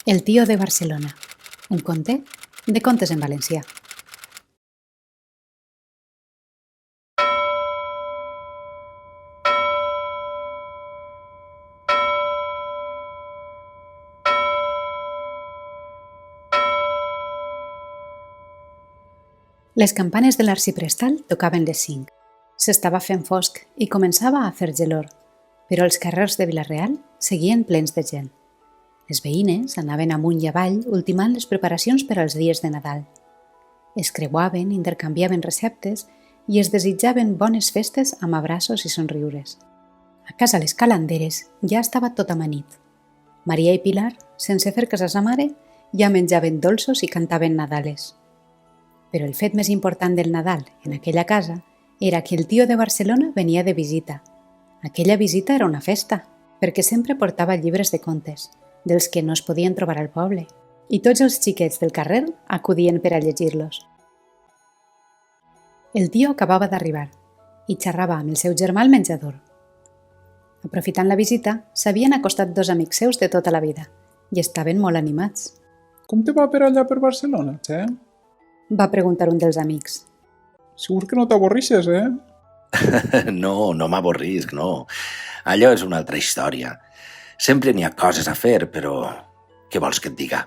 El tío de Barcelona, un conte de contes en valencià. Les campanes de l'arxiprestal tocaven les 5. S'estava fent fosc i començava a fer gelor, però els carrers de Vila-real seguien plens de gent. Les veïnes anaven amunt i avall ultimant les preparacions per als dies de Nadal. Es creuaven, intercanviaven receptes i es desitjaven bones festes amb abraços i somriures. A casa les calanderes ja estava tot amanit. Maria i Pilar, sense fer cas a sa mare, ja menjaven dolços i cantaven nadales. Però el fet més important del Nadal en aquella casa era que el tio de Barcelona venia de visita. Aquella visita era una festa, perquè sempre portava llibres de contes, dels que no es podien trobar al poble, i tots els xiquets del carrer acudien per a llegir-los. El tio acabava d'arribar i xerrava amb el seu germà al menjador. Aprofitant la visita, s'havien acostat 2 amics seus de tota la vida i estaven molt animats. Com te va per allà per Barcelona, Che? Va preguntar un dels amics. Segur que no t'avorrixes, No m'avorrisc, no. Allò és una altra història. Sempre n'hi ha coses a fer, però què vols que et diga?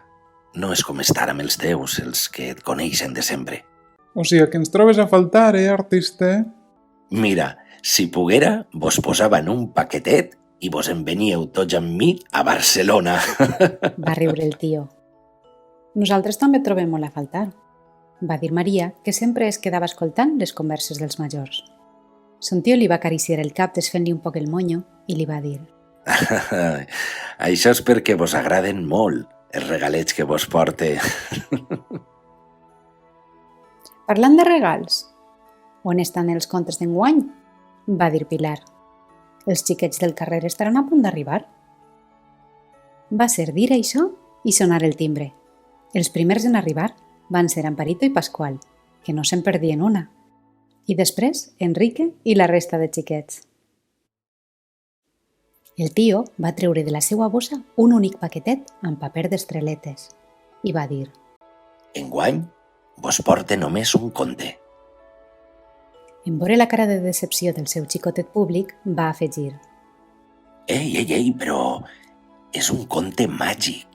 No és com estar amb els teus, els que et coneixen de sempre. O sigui que ens trobes a faltar, artista? Mira, si poguera, vos posava en un paquetet i vos en veníeu tots amb mi a Barcelona. Va riure el tio. Nosaltres també et trobem molt a faltar, va dir Maria, que sempre es quedava escoltant les converses dels majors. Son tio li va acariciar el cap desfent-li un poc el monyo i li va dir: Això és perquè vos agraden molt els regalets que vos porte. Parlant de regals, on estan els contes d'enguany? Va dir Pilar. Els xiquets del carrer estaran a punt d'arribar. Va ser dir això i sonar el timbre. Els primers en arribar van ser Amparito i Pasqual, que no se'n perdien una, i després Enrique i la resta de xiquets. El tio va treure de la seva bossa un únic paquetet amb paper d'estreletes i va dir: Enguany vos porte només un conte. En veure la cara de decepció del seu xicotet públic, va afegir: Ei, però és un conte màgic.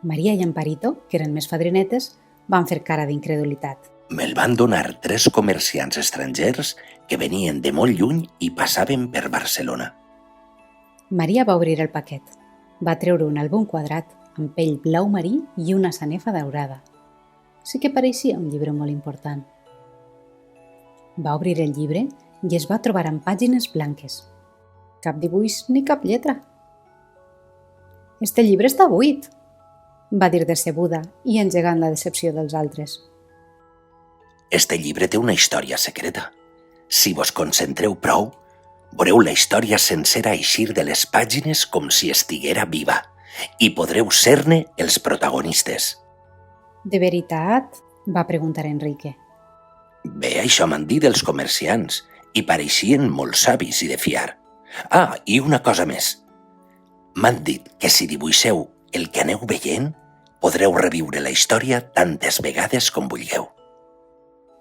Maria i Amparito, que eren més fadrinetes, van fer cara d'incredulitat. Me'l van donar 3 comerciants estrangers que venien de molt lluny i passaven per Barcelona. Maria va obrir el paquet. Va treure un àlbum quadrat amb pell blau marí i una sanefa daurada. Sí que pareixia un llibre molt important. Va obrir el llibre i es va trobar amb pàgines blanques. Cap dibuix ni cap lletra. «Este llibre està buit», va dir decebuda i engegant la decepció dels altres. Este llibre té una història secreta. Si vos concentreu prou, veureu la història sencera eixir de les pàgines com si estiguera viva i podreu ser-ne els protagonistes. «De veritat?» va preguntar Enrique. Bé, això m'han dit els comerciants i pareixien molt savis i de fiar. I una cosa més. M'han dit que si dibuixeu el que aneu veient, podreu reviure la història tantes vegades com vulgueu.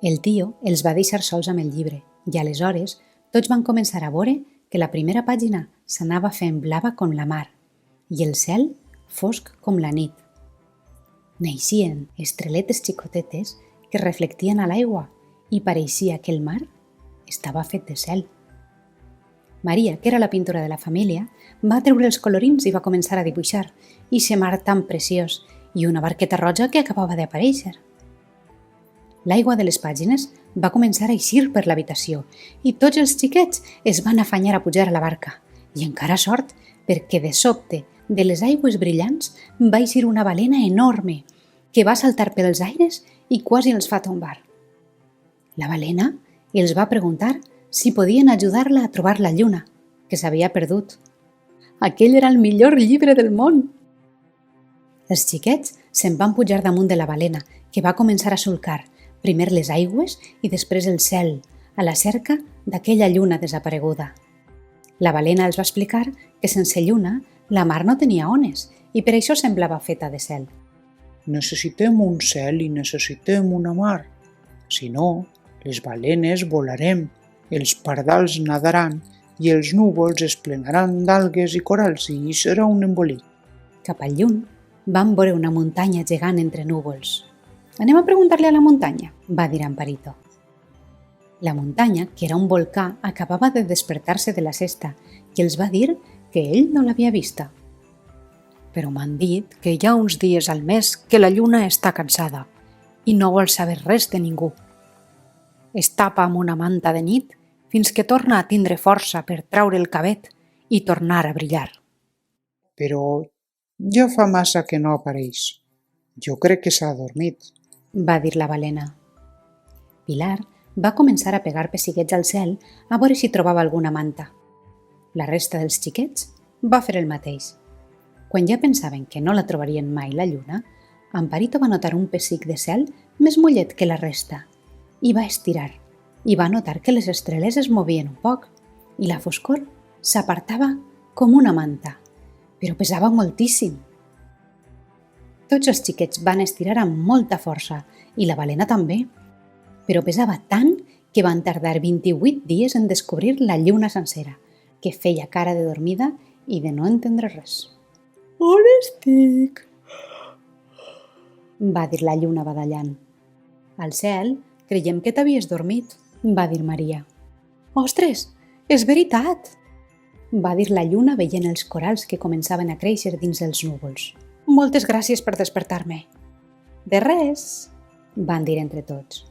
El tio els va deixar sols amb el llibre i aleshores tots van començar a veure que la primera pàgina s'anava fent blava com la mar i el cel fosc com la nit. Naixien estreletes xicotetes que reflectien a l'aigua i pareixia que el mar estava fet de cel. Maria, que era la pintora de la família, va treure els colorins i va començar a dibuixar ixe mar tan preciós i una barqueta roja que acabava d'aparèixer. L'aigua de les pàgines va començar a eixir per l'habitació i tots els xiquets es van afanyar a pujar a la barca. I encara sort, perquè de sobte, de les aigües brillants, va eixir una balena enorme que va saltar pels aires i quasi els fa tombar. La balena els va preguntar si podien ajudar-la a trobar la lluna, que s'havia perdut. Aquell era el millor llibre del món! Els xiquets se'n van pujar damunt de la balena, que va començar a solcar, primer les aigües i després el cel, a la cerca d'aquella lluna desapareguda. La balena els va explicar que sense lluna La mar no tenia ones i per això semblava feta de cel. Necessitem un cel i necessitem una mar. Si no, les balenes volarem, els pardals nadaran i els núvols es plenaran d'algues i corals i serà un embolic. Cap al lluny van veure una muntanya gegant entre núvols. «Anem a preguntar-li a la muntanya», va dir Amparito. La muntanya, que era un volcà, acabava de despertar-se de la sesta i els va dir que ell no l'havia vista. «Però m'han dit que hi ha uns dies al mes que la lluna està cansada i no vol saber res de ningú. Es tapa amb una manta de nit fins que torna a tindre força per traure el cabet i tornar a brillar». Però ja fa massa que no apareix. Jo crec que s'ha adormit, va dir la balena. Pilar va començar a pegar pessiguets al cel a veure si trobava alguna manta. La resta dels xiquets va fer el mateix. Quan ja pensaven que no la trobarien mai la lluna, Amparito va notar un pessic de cel més mollet que la resta i va estirar i va notar que les estreles es movien un poc i la foscor s'apartava com una manta, però pesava moltíssim. Tots els xiquets van estirar amb molta força i la balena també, però pesava tant que van tardar 28 dies en descobrir la lluna sencera, que feia cara de dormida i de no entendre res. «On estic?», va dir la lluna badallant. «Al cel, creiem que t'havies dormit», va dir Maria. «Ostres, és veritat!», va dir la lluna veient els corals que començaven a créixer dins els núvols. «Moltes gràcies per despertar-me». «De res», van dir entre tots.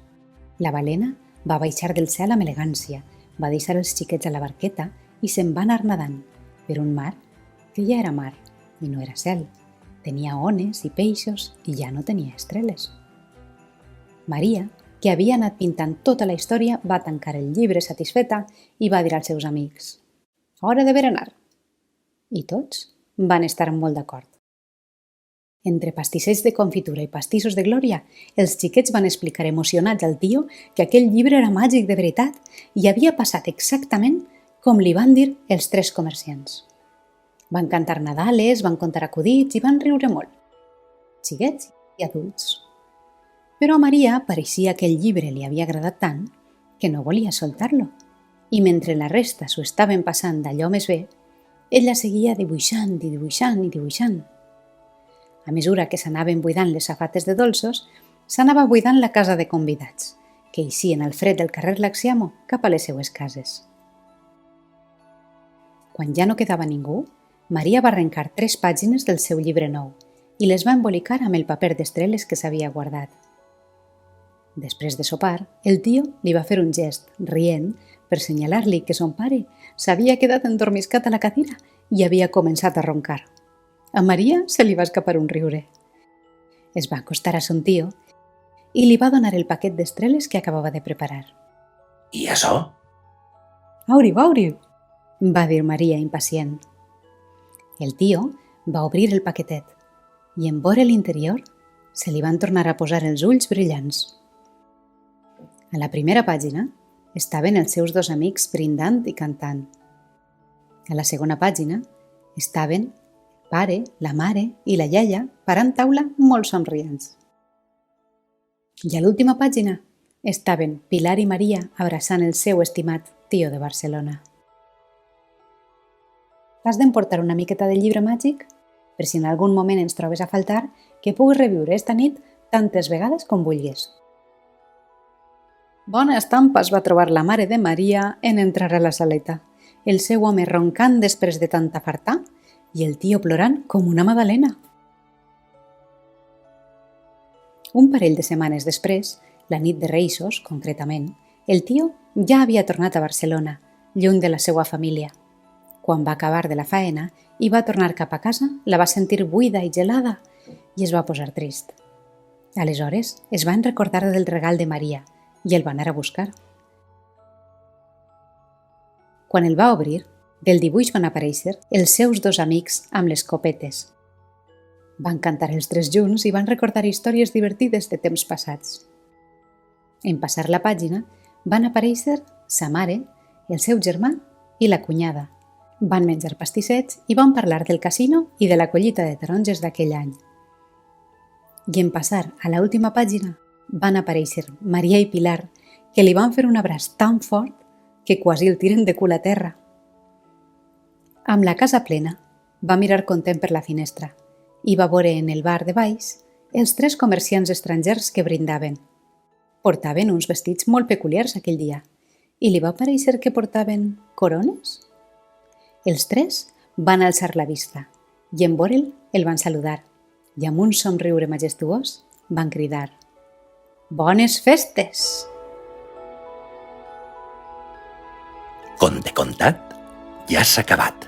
La balena va baixar del cel amb elegància, va deixar els xiquets a la barqueta i se'n va anar nadant per un mar que ja era mar i no era cel. Tenia ones i peixos i ja no tenia estreles. Maria, que havia anat pintant tota la història, va tancar el llibre satisfeta i va dir als seus amics: «Hora de berenar». I tots van estar molt d'acord. Entre pastissets de confitura i pastissos de glòria, els xiquets van explicar emocionats al tio que aquell llibre era màgic de veritat i havia passat exactament com li van dir els 3 comerciants. Van cantar nadales, van contar acudits i van riure molt, xiquets i adults. Però a Maria pareixia que el llibre li havia agradat tant que no volia soltar-lo i mentre la resta s'ho estaven passant d'allò més bé, ella seguia dibuixant i dibuixant i dibuixant. A mesura que s'anaven buidant les safates de dolços, s'anava buidant la casa de convidats, que eixien al fred del carrer Laxiamo cap a les seues cases. Quan ja no quedava ningú, Maria va arrencar 3 pàgines del seu llibre nou i les va embolicar amb el paper d'estreles que s'havia guardat. Després de sopar, el tio li va fer un gest, rient, per senyalar-li que son pare s'havia quedat endormiscat a la cadira i havia començat a roncar. A Maria se li va escapar un riure. Es va acostar a son tio i li va donar el paquet d'estreles que acabava de preparar. I això? «Auri, va dir Maria impacient. El tio va obrir el paquetet i en veure l'interior se li van tornar a posar els ulls brillants. A la primera pàgina estaven els seus 2 amics brindant i cantant. A la segona pàgina estaven el pare, la mare i la iaia parant taula molt somrients. I a l'última pàgina estaven Pilar i Maria abraçant el seu estimat tio de Barcelona. T'has d'emportar una miqueta de llibre màgic per si en algun moment ens trobes a faltar que puguis reviure esta nit tantes vegades com vulguis. Bona estampa es va trobar la mare de Maria en entrar a la saleta, el seu home roncant després de tanta fartar i el tio plorant com una magdalena. Un parell de setmanes després, la nit de Reixos, concretament, el tio ja havia tornat a Barcelona, lluny de la seva família. Quan va acabar de la faena i va tornar cap a casa, la va sentir buida i gelada i es va posar trist. Aleshores, es van recordar del regal de Maria i el va anar a buscar. Quan el va obrir, del dibuix van aparèixer els seus 2 amics amb les copetes. Van cantar els 3 junts i van recordar històries divertides de temps passats. En passar la pàgina, van aparèixer sa mare, el seu germà i la cunyada, Van menjar pastissets i van parlar del casino i de la collita de taronges d'aquell any. I en passar a l'última pàgina van aparèixer Maria i Pilar, que li van fer un abraç tan fort que quasi el tiren de cul a terra. Amb la casa plena, va mirar content per la finestra i va veure en el bar de baix els 3 comerciants estrangers que brindaven. Portaven uns vestits molt peculiars aquell dia i li va parèixer que portaven corones. Els 3 van alçar la vista i en veure'l el van saludar i amb un somriure majestuós van cridar «Bones festes!». Conte contat, ja s'ha acabat.